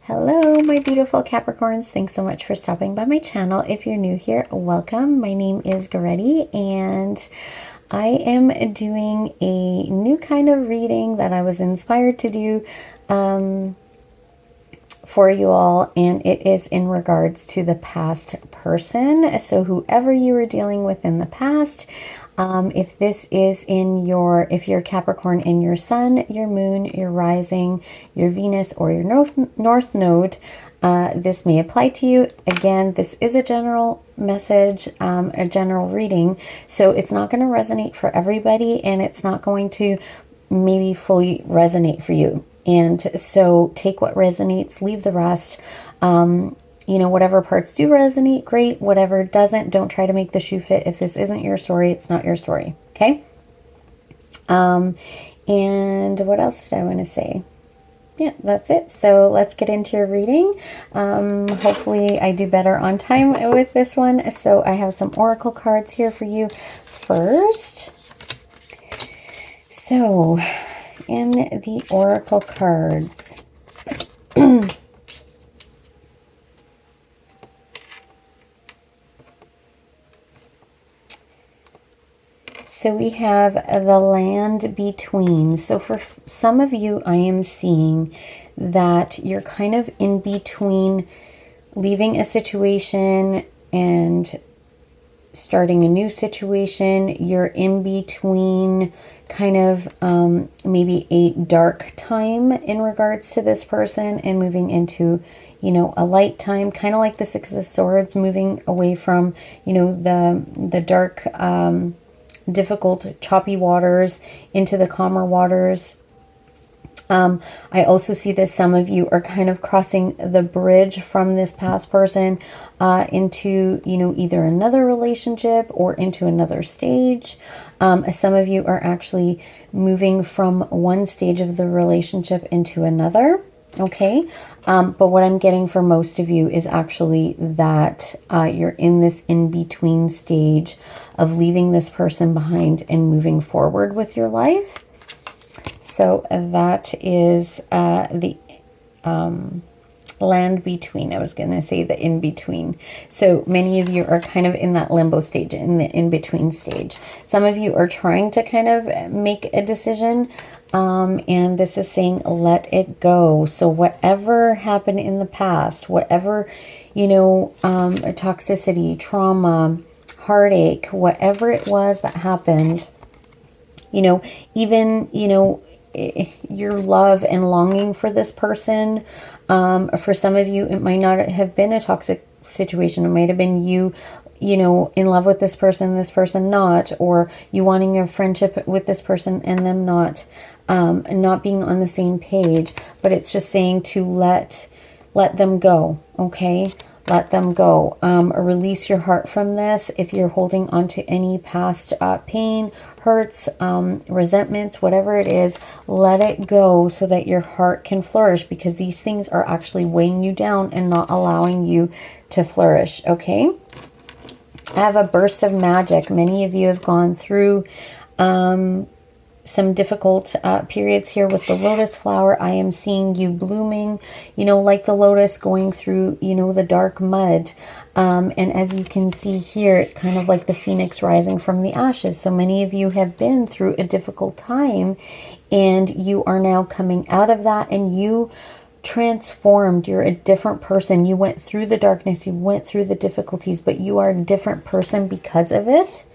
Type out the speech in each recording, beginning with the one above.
Hello, my beautiful Capricorns. Thanks so much for stopping by my channel. If you're new here, welcome. My name is Goretti, and I am doing a new kind of reading that I was inspired to do for you all, and it is in regards to the past person. So whoever you were dealing with in the past, if this is if you're Capricorn in your sun, your moon, your rising, your Venus, or your north node, this may apply to you. Again, this is a general message, a general reading, so it's not going to resonate for everybody, and it's not going to maybe fully resonate for you. And so take what resonates, leave the rest. You know, whatever parts do resonate, great. Whatever doesn't, don't try to make the shoe fit. If this isn't your story, it's not your story. Okay. And what else did I want to say? Yeah, that's it. So let's get into your reading. Hopefully I do better on time with this one. So I have some oracle cards here for you first. So in the oracle cards, so we have the land between. So for some of you, I am seeing that you're kind of in between leaving a situation and starting a new situation. You're in between kind of maybe a dark time in regards to this person and moving into, you know, a light time, kind of like the Six of Swords, moving away from, you know, the dark, difficult, choppy waters into the calmer waters. I also see that some of you are kind of crossing the bridge from this past person into, you know, either another relationship or into another stage. Some of you are actually moving from one stage of the relationship into another. Okay. But what I'm getting for most of you is actually that you're in this in-between stage of leaving this person behind and moving forward with your life. So that is the land between. I was going to say the in-between. So many of you are kind of in that limbo stage, in the in-between stage. Some of you are trying to kind of make a decision, and this is saying let it go. So whatever happened in the past, whatever, you know, toxicity, trauma, heartache, whatever it was that happened, you know, even, you know, your love and longing for this person. For some of you, it might not have been a toxic situation. It might have been you know, in love with this person not, or you wanting a friendship with this person and them not being on the same page. But it's just saying to let them go. Okay. Let them go. Release your heart from this. If you're holding on to any past pain, hurts, resentments, whatever it is, let it go so that your heart can flourish, because these things are actually weighing you down and not allowing you to flourish. Okay. I have a burst of magic. Many of you have gone through some difficult periods here with the lotus flower. I am seeing you blooming, you know, like the lotus, going through, you know, the dark mud. And as you can see here, kind of like the phoenix rising from the ashes. So many of you have been through a difficult time, and you are now coming out of that, and you transformed. You're a different person. You went through the darkness, you went through the difficulties, but you are a different person because of it.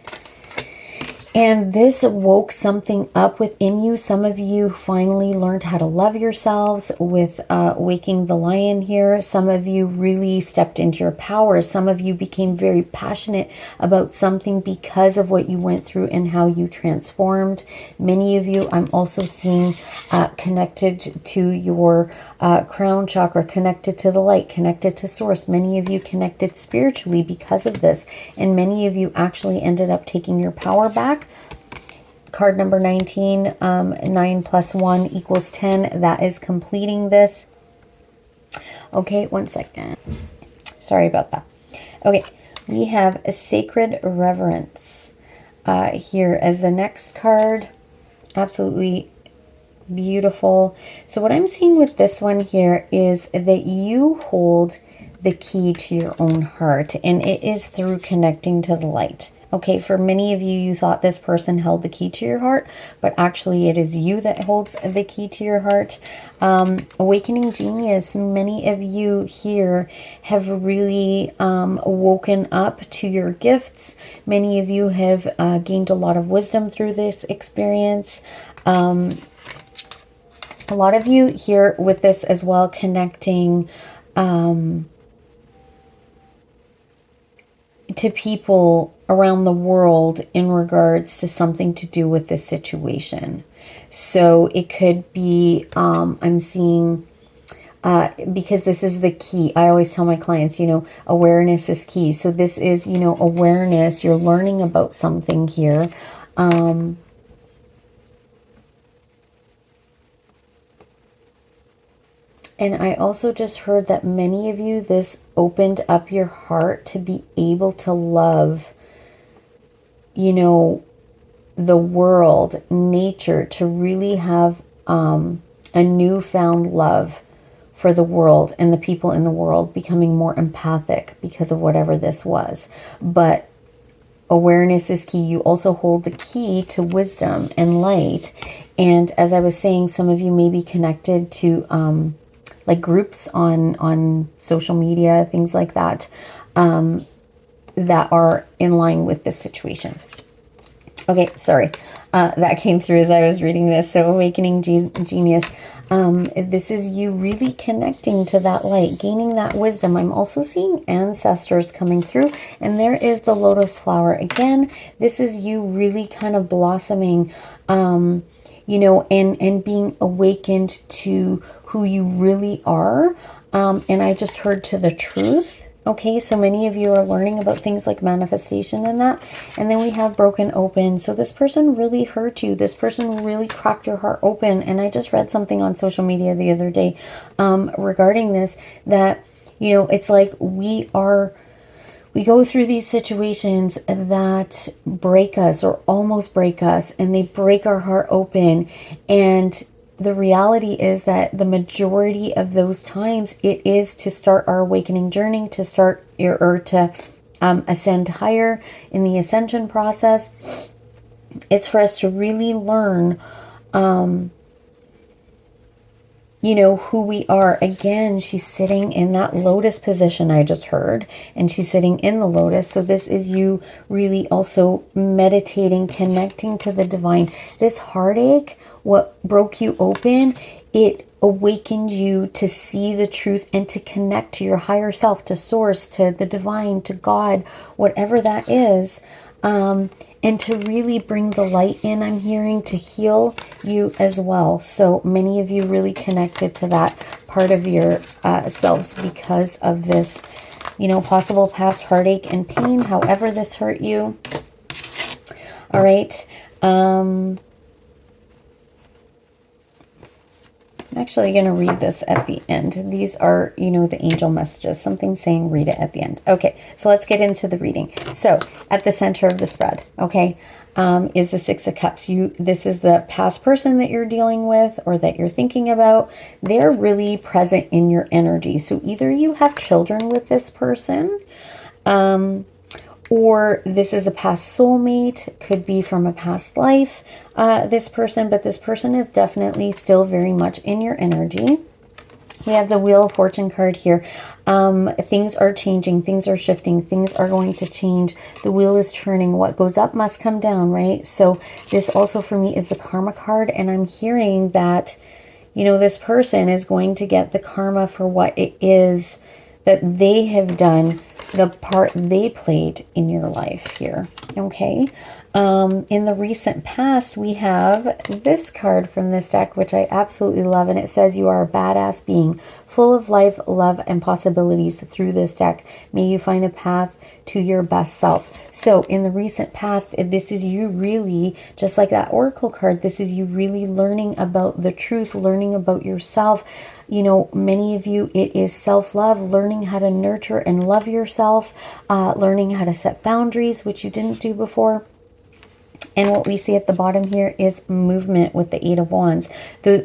And this woke something up within you. Some of you finally learned how to love yourselves with waking the lion here. Some of you really stepped into your power. Some of you became very passionate about something because of what you went through and how you transformed. Many of you, I'm also seeing connected to your crown chakra, connected to the light, connected to source. Many of you connected spiritually because of this. And many of you actually ended up taking your power back. Card number 19, 9 plus 1 equals 10. That is completing this. Okay, one second. Sorry about that. Okay, we have a sacred reverence here as the next card. Absolutely Beautiful. So what I'm seeing with this one here is that you hold the key to your own heart, and it is through connecting to the light. Okay, for many of you, you thought this person held the key to your heart, but actually it is you that holds the key to your heart. Awakening genius, many of you here have really woken up to your gifts. Many of you have gained a lot of wisdom through this experience. A lot of you here with this as well, connecting to people around the world in regards to something to do with this situation. So it could be, I'm seeing, because this is the key. I always tell my clients, you know, awareness is key. So this is, you know, awareness. You're learning about something here. And I also just heard that many of you, this opened up your heart to be able to love, you know, the world, nature, to really have a newfound love for the world and the people in the world, becoming more empathic because of whatever this was. But awareness is key. You also hold the key to wisdom and light. And as I was saying, some of you may be connected to like groups on social media, things like that, that are in line with this situation. Okay, sorry. That came through as I was reading this. So awakening genius. This is you really connecting to that light, gaining that wisdom. I'm also seeing ancestors coming through. And there is the lotus flower. Again, this is you really kind of blossoming, you know, and being awakened to who you really are. And I just heard to the truth. Okay, so many of you are learning about things like manifestation and that. And then we have broken open. So this person really hurt you. This person really cracked your heart open. And I just read something on social media the other day regarding this, that, you know, it's like we go through these situations that break us or almost break us, and they break our heart open. And the reality is that the majority of those times, it is to start our awakening journey, to start or to ascend higher in the ascension process. It's for us to really learn, you know, who we are. Again, she's sitting in that lotus position I just heard, and she's sitting in the lotus. So this is you really also meditating, connecting to the divine. This heartache, what broke you open, it awakened you to see the truth and to connect to your higher self, to source, to the divine, to God, whatever that is. And to really bring the light in, I'm hearing, to heal you as well. So many of you really connected to that part of your selves because of this, you know, possible past heartache and pain, however this hurt you. All right. I'm actually going to read this at the end. These are, you know, the angel messages. Something saying read it at the end. Okay, so let's get into the reading. So at the center of the spread, okay, is the Six of Cups. This is the past person that you're dealing with or that you're thinking about. They're really present in your energy. So either you have children with this person, or this is a past soulmate, could be from a past life, this person, but this person is definitely still very much in your energy. We have the Wheel of Fortune card here. Things are changing, things are shifting, things are going to change. The wheel is turning. What goes up must come down, right? So this also for me is the Karma card, and I'm hearing that, you know, this person is going to get the karma for what it is that they have done, the part they played in your life here, okay? In the recent past, we have this card from this deck, which I absolutely love, and it says, you are a badass being, full of life, love, and possibilities. Through this deck, may you find a path to your best self. So in the recent past, this is you really, just like that oracle card, this is you really learning about the truth, learning about yourself. You know, many of you, it is self-love, learning how to nurture and love yourself, learning how to set boundaries, which you didn't do before. And what we see at the bottom here is movement with the Eight of Wands.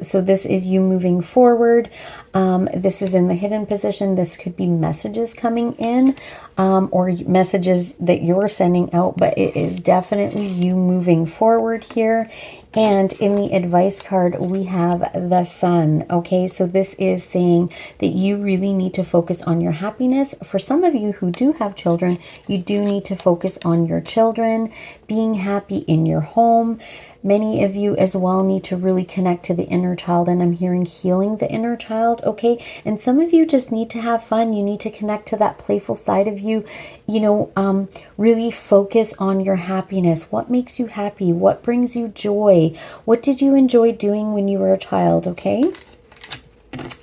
So this is you moving forward. This is in the hidden position. This could be messages coming in or messages that you're sending out, but it is definitely you moving forward here. And in the advice card, we have the Sun. Okay, so this is saying that you really need to focus on your happiness. For some of you who do have children, you do need to focus on your children, being happy in your home. Many of you as well need to really connect to the inner child, and I'm hearing healing the inner child, okay? And some of you just need to have fun. You need to connect to that playful side of you, you know, really focus on your happiness. What makes you happy? What brings you joy? What did you enjoy doing when you were a child, okay?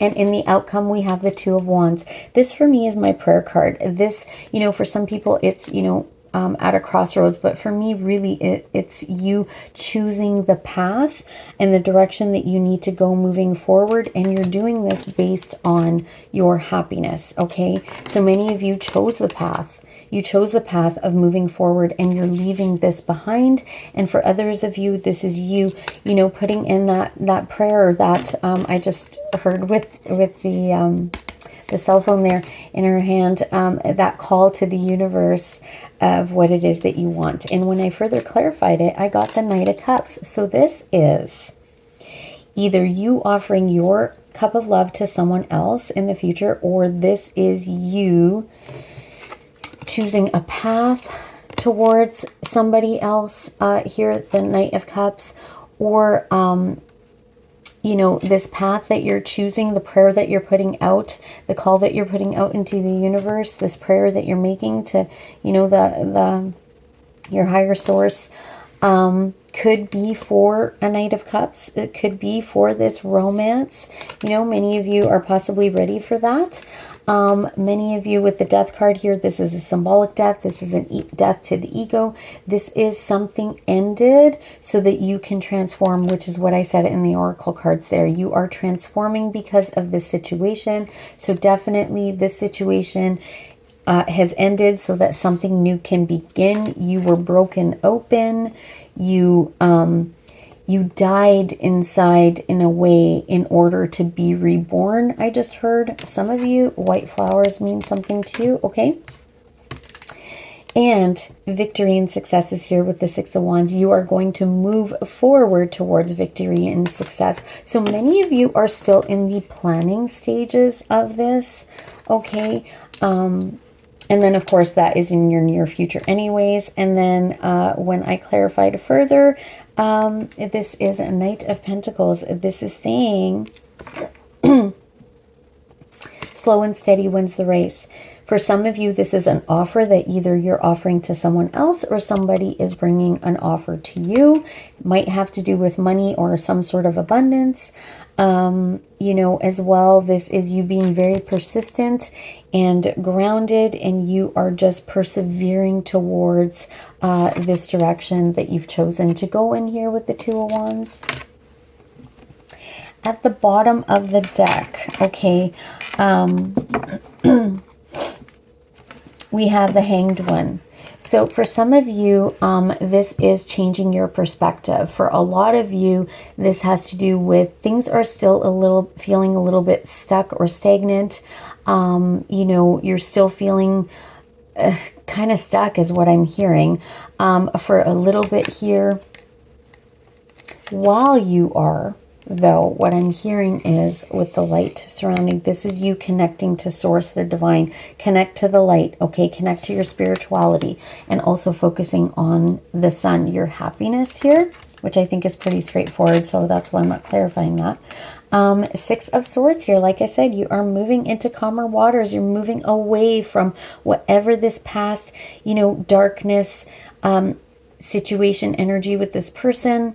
And in the outcome, we have the Two of Wands. This for me is my prayer card. This, you know, for some people, it's, you know, at a crossroads, but for me, really, it's you choosing the path and the direction that you need to go moving forward, and you're doing this based on your happiness, okay? So many of you chose the path. You chose the path of moving forward, and you're leaving this behind. And for others of you, this is you know, putting in that prayer that I just heard with the cell phone there in her hand, that call to the universe of what it is that you want. And when I further clarified it, I got the Knight of Cups. So this is either you offering your cup of love to someone else in the future, or this is you choosing a path towards somebody else here at the Knight of Cups, or you know, this path that you're choosing, the prayer that you're putting out, the call that you're putting out into the universe, this prayer that you're making to, you know, your higher source, could be for a Knight of Cups. It could be for this romance. You know, many of you are possibly ready for that. Many of you with the Death card here, this is a symbolic death. This is an death to the ego. This is something ended so that you can transform, which is what I said in the Oracle cards there. You are transforming because of this situation. So definitely this situation has ended so that something new can begin. You were broken open. You died inside in a way in order to be reborn. I just heard some of you, white flowers mean something too, okay? And victory and success is here with the Six of Wands. You are going to move forward towards victory and success. So many of you are still in the planning stages of this, okay? And then, of course, that is in your near future anyways. And then when I clarified further, this is a Knight of Pentacles. This is saying slow and steady wins the race. For some of you, this is an offer that either you're offering to someone else or somebody is bringing an offer to you. Might have to do with money or some sort of abundance. You know, as well, this is you being very persistent and grounded, and you are just persevering towards this direction that you've chosen to go in here with the Two of Wands. At the bottom of the deck, okay, we have the Hanged One. So for some of you, this is changing your perspective. For a lot of you, this has to do with things are still feeling a little bit stuck or stagnant. You know, you're still feeling kind of stuck is what I'm hearing for a little bit here. While you are, though, what I'm hearing is with the light surrounding, this is you connecting to source, the divine. Connect to the light, okay? Connect to your spirituality, and also focusing on the sun, your happiness here, which I think is pretty straightforward, so that's why I'm not clarifying that. Six of Swords here. Like I said, you are moving into calmer waters. You're moving away from whatever this past, you know, darkness, situation, energy with this person.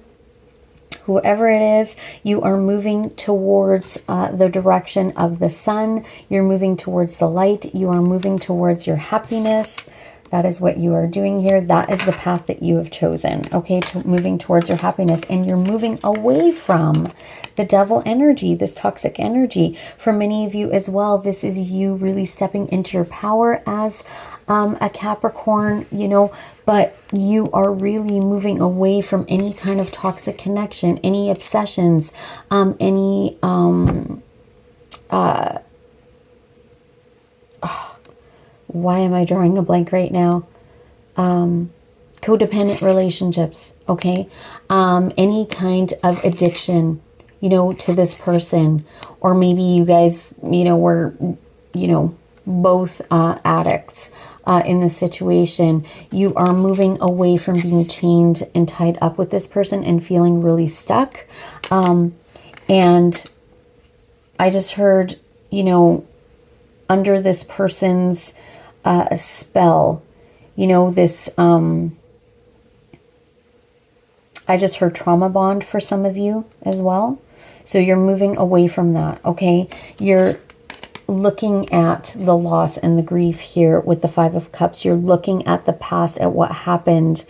Whoever it is, you are moving towards the direction of the sun. You're moving towards the light. You are moving towards your happiness. That is what you are doing here. That is the path that you have chosen, okay, to moving towards your happiness. And you're moving away from the devil energy, this toxic energy. For many of you as well, this is you really stepping into your power as a Capricorn, you know, but you are really moving away from any kind of toxic connection, any obsessions, any why am I drawing a blank right now? Codependent relationships, okay? Any kind of addiction, you know, to this person. Or maybe you guys, you know, were, you know, both addicts in this situation. You are moving away from being chained and tied up with this person and feeling really stuck. And I just heard, you know, under this person's spell, you know, this, I just heard trauma bond for some of you as well. So you're moving away from that, okay? You're looking at the loss and the grief here with the Five of Cups. You're looking at the past, at what happened,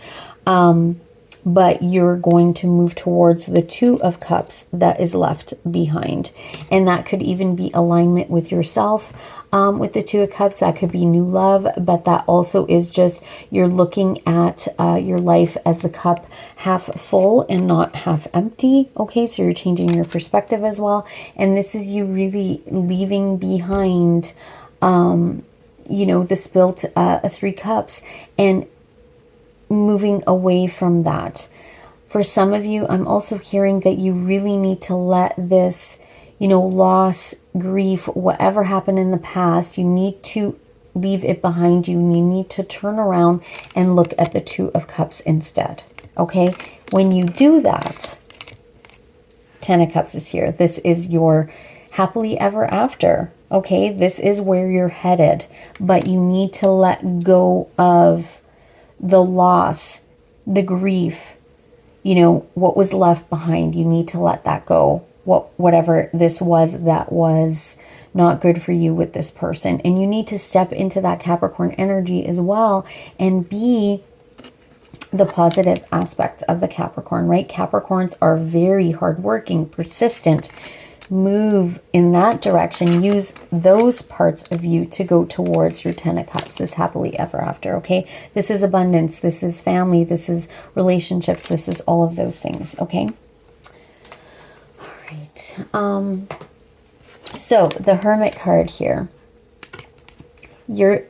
but you're going to move towards the Two of Cups that is left behind. And that could even be alignment with yourself. With the Two of Cups, that could be new love, but that also is just you're looking at your life as the cup half full and not half empty. Okay, so you're changing your perspective as well. And this is you really leaving behind, you know, the spilt Three Cups and moving away from that. For some of you, I'm also hearing that you really need to let this, you know, loss, grief, whatever happened in the past, you need to leave it behind you. And you need to turn around and look at the Two of Cups instead. Okay? When you do that, Ten of Cups is here. This is your happily ever after. Okay? This is where you're headed. But you need to let go of the loss, the grief, you know, what was left behind. You need to let that go. Whatever this was that was not good for you with this person. And you need to step into that Capricorn energy as well and be the positive aspect of the Capricorn, right? Capricorns are very hardworking, persistent. Move in that direction. Use those parts of you to go towards your Ten of Cups, this happily ever after, okay? This is abundance. This is family. This is relationships. This is all of those things, okay? So the Hermit card here, you're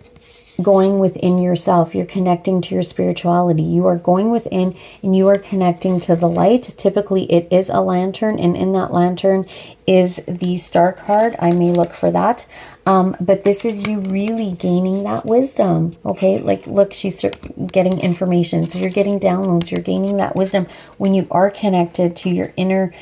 going within yourself. You're connecting to your spirituality. You are going within and you are connecting to the light. Typically it is a lantern, and in that lantern is the Star card. I may look for that. But this is you really gaining that wisdom. Okay, like look, she's getting information. So you're getting downloads. You're gaining that wisdom when you are connected to your inner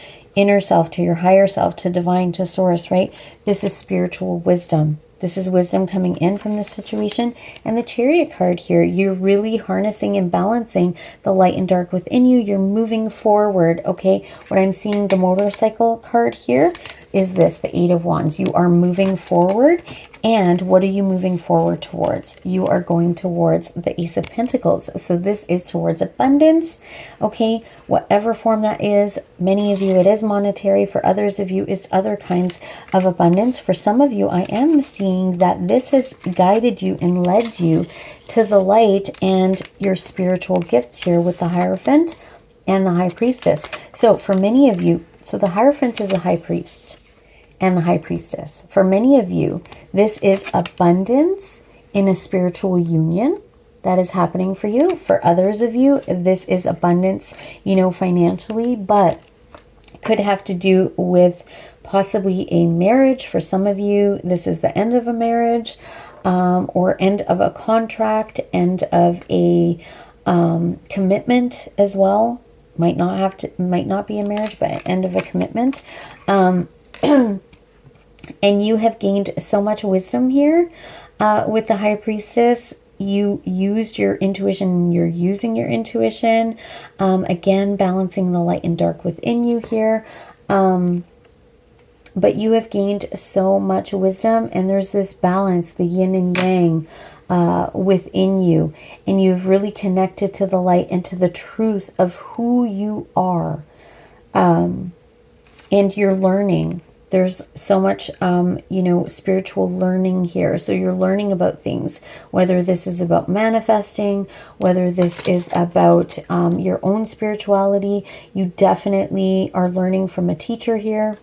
self, to your higher self, to divine, to source, right? This is spiritual wisdom. This is wisdom coming in from this situation. And the Chariot card here, you're really harnessing and balancing the light and dark within you. You're moving forward, okay? What I'm seeing, the motorcycle card here, is this, the Eight of Wands. You are moving forward. And what are you moving forward towards? You are going towards the Ace of Pentacles. So this is towards abundance, okay? Whatever form that is. Many of you, it is monetary. For others of you, it's other kinds of abundance. For some of you, I am seeing that this has guided you and led you to the light and your spiritual gifts here with the Hierophant and the High Priestess. So for many of you, so the Hierophant is a High Priest and the High Priestess. For many of you, this is abundance in a spiritual union that is happening for you. For others of you, this is abundance, you know, financially, but could have to do with possibly a marriage. For some of you, this is the end of a marriage, or end of a contract, end of a commitment as well. Might not be a marriage, but end of a commitment. And you have gained so much wisdom here with the High Priestess. You used your intuition. You're using your intuition. Again, balancing the light and dark within you here. But you have gained so much wisdom. And there's this balance, the yin and yang. within you, and you've really connected to the light and to the truth of who you are. And you're learning. There's so much, spiritual learning here. So you're learning about things, whether this is about manifesting, whether this is about your own spirituality. You definitely are learning from a teacher here.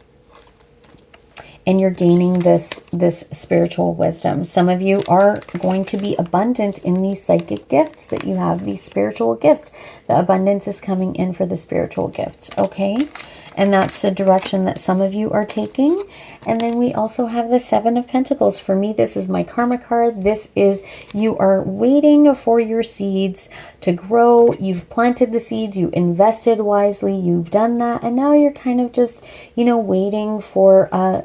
And you're gaining this spiritual wisdom. Some of you are going to be abundant in these psychic gifts that you have, these spiritual gifts. The abundance is coming in for the spiritual gifts, okay? And that's the direction that some of you are taking. And then we also have the Seven of Pentacles. For me, this is my karma card. This is you are waiting for your seeds to grow. You've planted the seeds. You invested wisely. You've done that. And now you're kind of just, waiting for, oh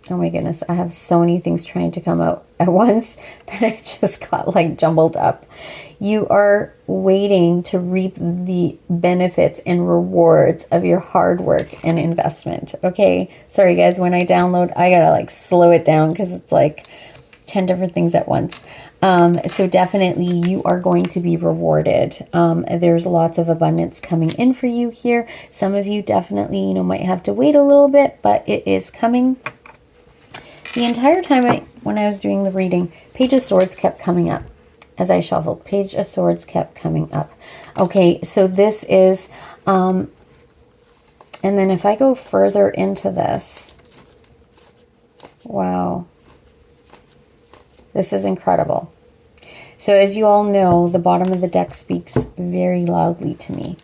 my goodness, I have so many things trying to come out at once that I just got like jumbled up. You are waiting to reap the benefits and rewards of your hard work and investment. Okay. Sorry guys, when I download, I gotta like slow it down because it's like 10 different things at once. So definitely you are going to be rewarded. There's lots of abundance coming in for you here. Some of you definitely, might have to wait a little bit, but it is coming. The entire time when I was doing the reading, Page of Swords kept coming up as I shuffled. Page of Swords kept coming up. Okay, so this is, and then if I go further into this, wow, this is incredible. So as you all know, the bottom of the deck speaks very loudly to me.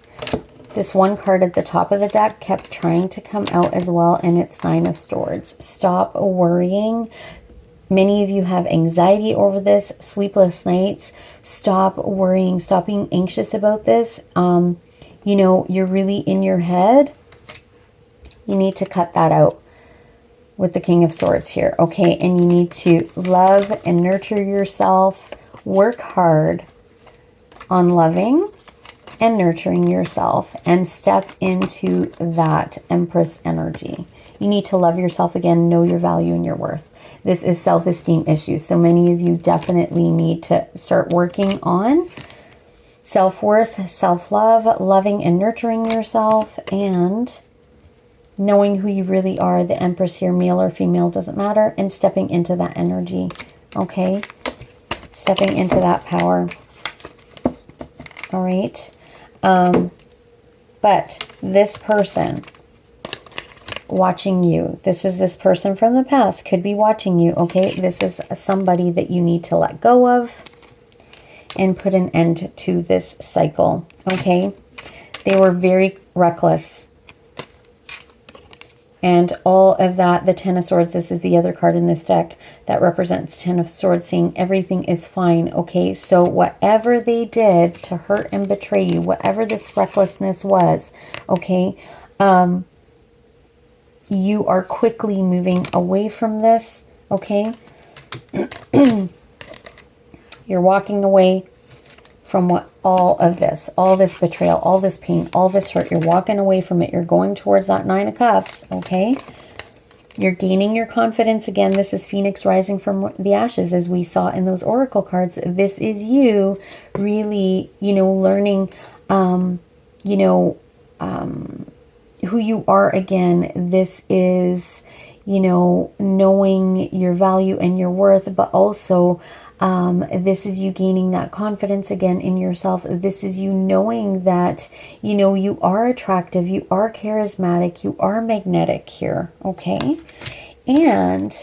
This one card at the top of the deck kept trying to come out as well, and it's Nine of Swords. Stop worrying. Many of you have anxiety over this, sleepless nights. Stop worrying. Stop being anxious about this. You're really in your head. You need to cut that out with the King of Swords here, okay? And you need to love and nurture yourself. Work hard on loving and nurturing yourself and step into that Empress energy. You need to love yourself again, know your value and your worth. This is self-esteem issues. So many of you definitely need to start working on self-worth, self-love, loving and nurturing yourself, and knowing who you really are. The Empress here, male or female, doesn't matter, and stepping into that energy, okay? Stepping into that power. All right. But this person watching you, this person from the past could be watching you, okay? This is somebody that you need to let go of and put an end to this cycle, okay? They were very reckless. And all of that, the Ten of Swords, this is the other card in this deck that represents Ten of Swords, saying everything is fine, okay? So whatever they did to hurt and betray you, whatever this recklessness was, okay, you are quickly moving away from this, okay? You're walking away from all of this betrayal, all this pain, all this hurt. You're walking away from it. You're going towards that Nine of Cups, okay? You're gaining your confidence again. This is Phoenix rising from the ashes, as we saw in those oracle cards. This is you really, learning, who you are again. This is, knowing your value and your worth, but also this is you gaining that confidence again in yourself. This is you knowing that, you are attractive, you are charismatic, you are magnetic here, okay? And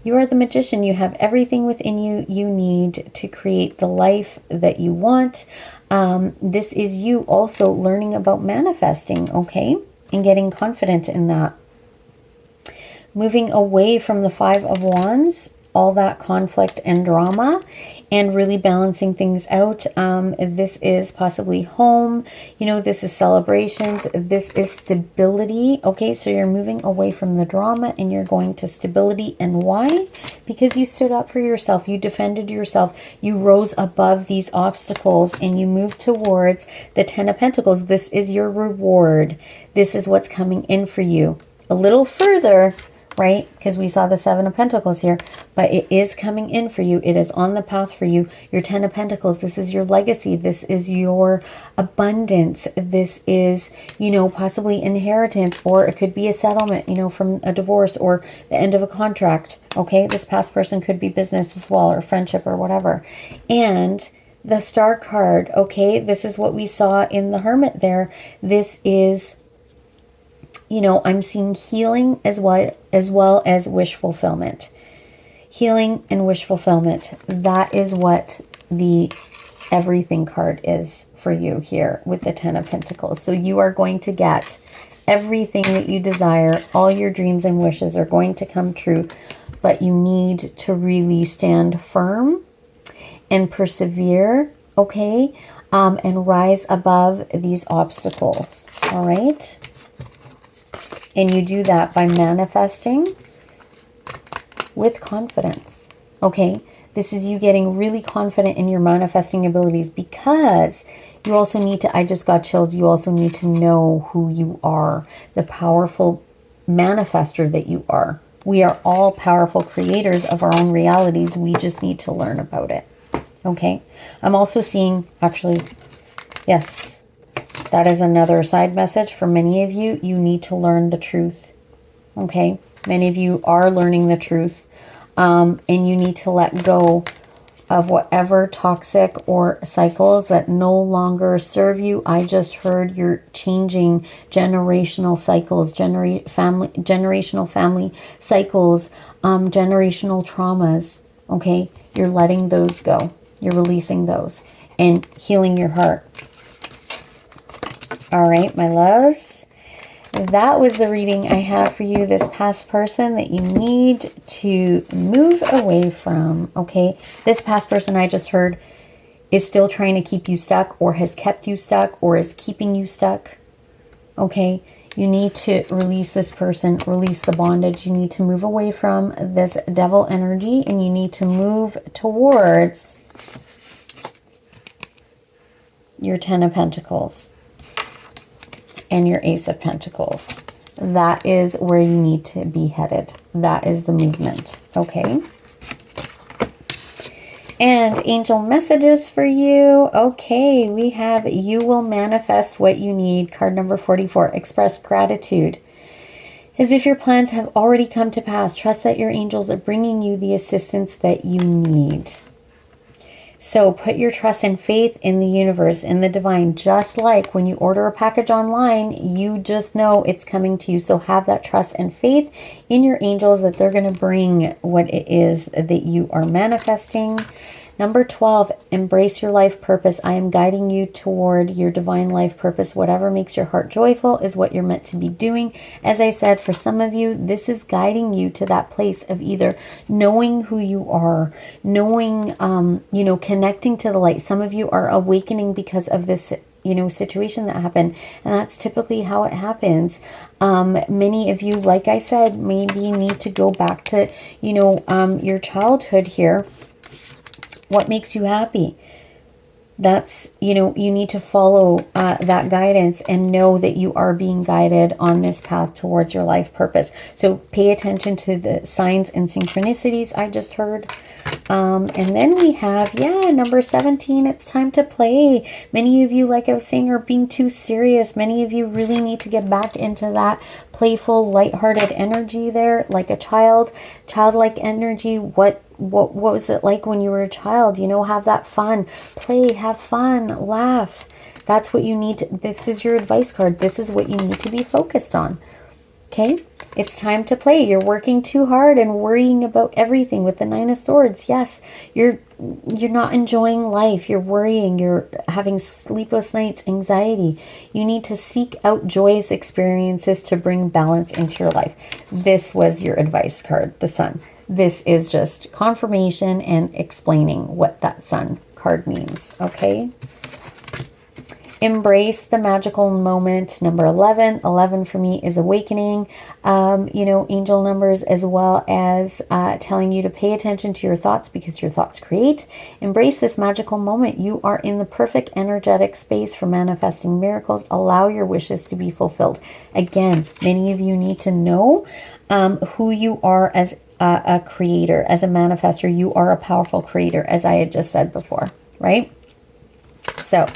you are the magician. You have everything within you you need to create the life that you want. This is you also learning about manifesting, okay? And getting confident in that. Moving away from the Five of Wands, all that conflict and drama, and really balancing things out. This is possibly home, this is celebrations, this is stability, okay? So you're moving away from the drama and you're going to stability. And why? Because you stood up for yourself, you defended yourself, you rose above these obstacles, and you moved towards the Ten of Pentacles. This is your reward. This is what's coming in for you. A little further, right? Because we saw the Seven of Pentacles here, but it is coming in for you. It is on the path for you. Your Ten of Pentacles, this is your legacy. This is your abundance. This is, you know, possibly inheritance, or it could be a settlement, you know, from a divorce or the end of a contract. Okay, this past person could be business as well, or friendship or whatever. And the Star card, okay, this is what we saw in the Hermit there. This is, you know, I'm seeing healing as well as wish fulfillment. Healing and wish fulfillment. That is what the everything card is for you here with the Ten of Pentacles. So you are going to get everything that you desire. All your dreams and wishes are going to come true, but you need to really stand firm and persevere, okay? And rise above these obstacles, all right? And you do that by manifesting with confidence, okay? This is you getting really confident in your manifesting abilities, because you also need to, I just got chills, you also need to know who you are, the powerful manifester that you are. We are all powerful creators of our own realities. We just need to learn about it, okay? I'm also seeing, actually, yes, that is another side message for many of you. You need to learn the truth, okay? Many of you are learning the truth, and you need to let go of whatever toxic or cycles that no longer serve you. I just heard you're changing generational cycles, generational family cycles, generational traumas, okay? You're letting those go. You're releasing those and healing your heart. All right, my loves, that was the reading I have for you, this past person that you need to move away from, okay? This past person I just heard is still trying to keep you stuck, or has kept you stuck, or is keeping you stuck, okay? You need to release this person, release the bondage. You need to move away from this devil energy, and you need to move towards your Ten of Pentacles and your Ace of Pentacles. That is where you need to be headed. That is the movement, okay? And angel messages for you. Okay, we have you will manifest what you need. Card number 44, express gratitude. As if your plans have already come to pass. Trust that your angels are bringing you the assistance that you need. So put your trust and faith in the universe, in the divine. Just like when you order a package online, you just know it's coming to you. So have that trust and faith in your angels that they're going to bring what it is that you are manifesting. Number 12, embrace your life purpose. I am guiding you toward your divine life purpose. Whatever makes your heart joyful is what you're meant to be doing. As I said, for some of you, this is guiding you to that place of either knowing who you are, knowing, you know, connecting to the light. Some of you are awakening because of this, you know, situation that happened. And that's typically how it happens. Many of you, like I said, maybe need to go back to, you know, your childhood here. What makes you happy? That's, you know, you need to follow that guidance and know that you are being guided on this path towards your life purpose. So pay attention to the signs and synchronicities I just heard. And then we have, yeah, number 17, it's time to play. Many of you, like I was saying, are being too serious. Many of you really need to get back into that playful, lighthearted energy there, like a childlike energy. What was it like when you were a child? You know, have that fun, play, have fun, laugh. That's what you need to, this is your advice card. This is what you need to be focused on. Okay, it's time to play. You're working too hard and worrying about everything with the Nine of Swords. Yes, you're not enjoying life. You're worrying. You're having sleepless nights, anxiety. You need to seek out joyous experiences to bring balance into your life. This was your advice card, the Sun. This is just confirmation and explaining what that Sun card means, okay? Embrace the magical moment. Number 11. 11 for me is awakening. You know, angel numbers, as well as telling you to pay attention to your thoughts, because your thoughts create. Embrace this magical moment. You are in the perfect energetic space for manifesting miracles. Allow your wishes to be fulfilled. Again, many of you need to know who you are as a creator, as a manifester. You are a powerful creator, as I had just said before, right? So,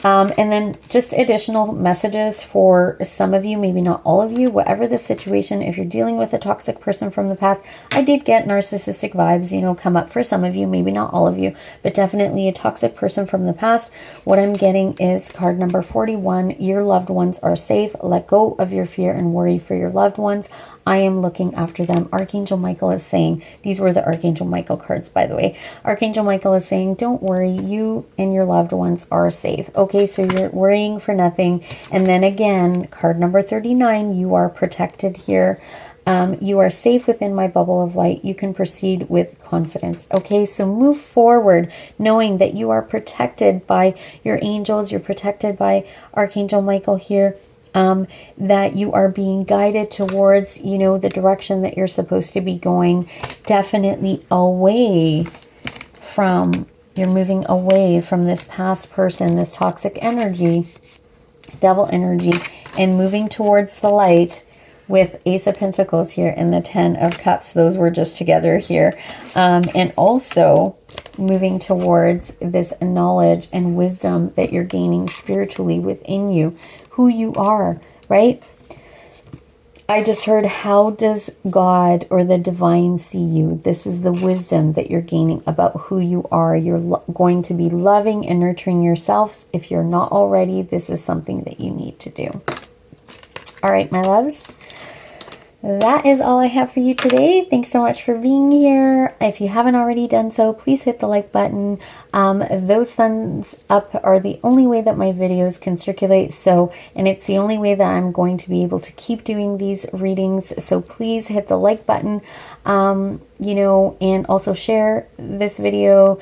and then just additional messages for some of you, maybe not all of you, whatever the situation. If you're dealing with a toxic person from the past, I did get narcissistic vibes, you know, come up for some of you, maybe not all of you, but definitely a toxic person from the past. What I'm getting is card number 41. Your loved ones are safe. Let go of your fear and worry for your loved ones. I am looking after them. Archangel Michael is saying, these were the Archangel Michael cards, by the way. Archangel Michael is saying, don't worry, you and your loved ones are safe. Okay, so you're worrying for nothing. And then again, card number 39, you are protected here. You are safe within my bubble of light. You can proceed with confidence. Okay, so move forward knowing that you are protected by your angels. You're protected by Archangel Michael here. That you are being guided towards, you know, the direction that you're supposed to be going. Definitely away from, you're moving away from this past person, this toxic energy, devil energy, and moving towards the light with Ace of Pentacles here and the 10 of Cups. Those were just together here. And also moving towards this knowledge and wisdom that you're gaining spiritually within you, who you are, right? I just heard, how does God or the divine see you? This is the wisdom that you're gaining about who you are. You're going to be loving and nurturing yourselves. If you're not already, this is something that you need to do. All right, my loves. That is all I have for you today. Thanks so much for being here. If you haven't already done so, please hit the like button. Those thumbs up are the only way that my videos can circulate. So, and it's the only way that I'm going to be able to keep doing these readings. So please hit the like button, you know, and also share this video.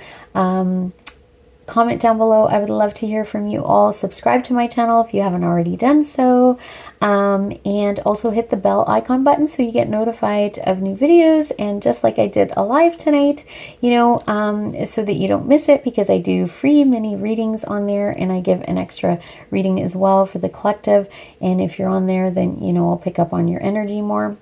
Comment down below. I would love to hear from you all. Subscribe to my channel if you haven't already done so. And also hit the bell icon button so you get notified of new videos. And just like I did a live tonight, you know, so that you don't miss it, because I do free mini readings on there, and I give an extra reading as well for the collective. And if you're on there, then, you know, I'll pick up on your energy more.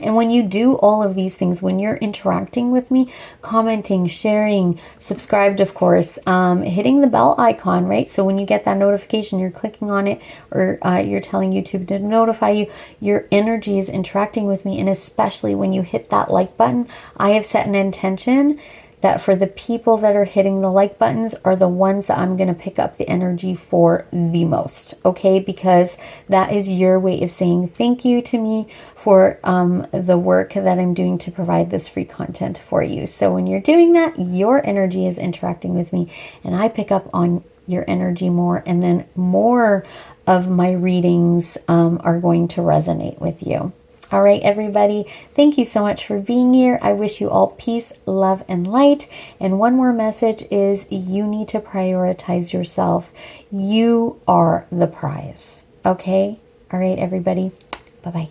And when you do all of these things, when you're interacting with me, commenting, sharing, subscribed, of course, hitting the bell icon, right? So when you get that notification, you're clicking on it, or you're telling YouTube to notify you, your energy is interacting with me. And especially when you hit that like button, I have set an intention that for the people that are hitting the like buttons are the ones that I'm going to pick up the energy for the most, okay? Because that is your way of saying thank you to me for the work that I'm doing to provide this free content for you. So when you're doing that, your energy is interacting with me, and I pick up on your energy more, and then more of my readings are going to resonate with you. All right, everybody, thank you so much for being here. I wish you all peace, love, and light. And one more message is, you need to prioritize yourself. You are the prize. Okay? All right, everybody. Bye-bye.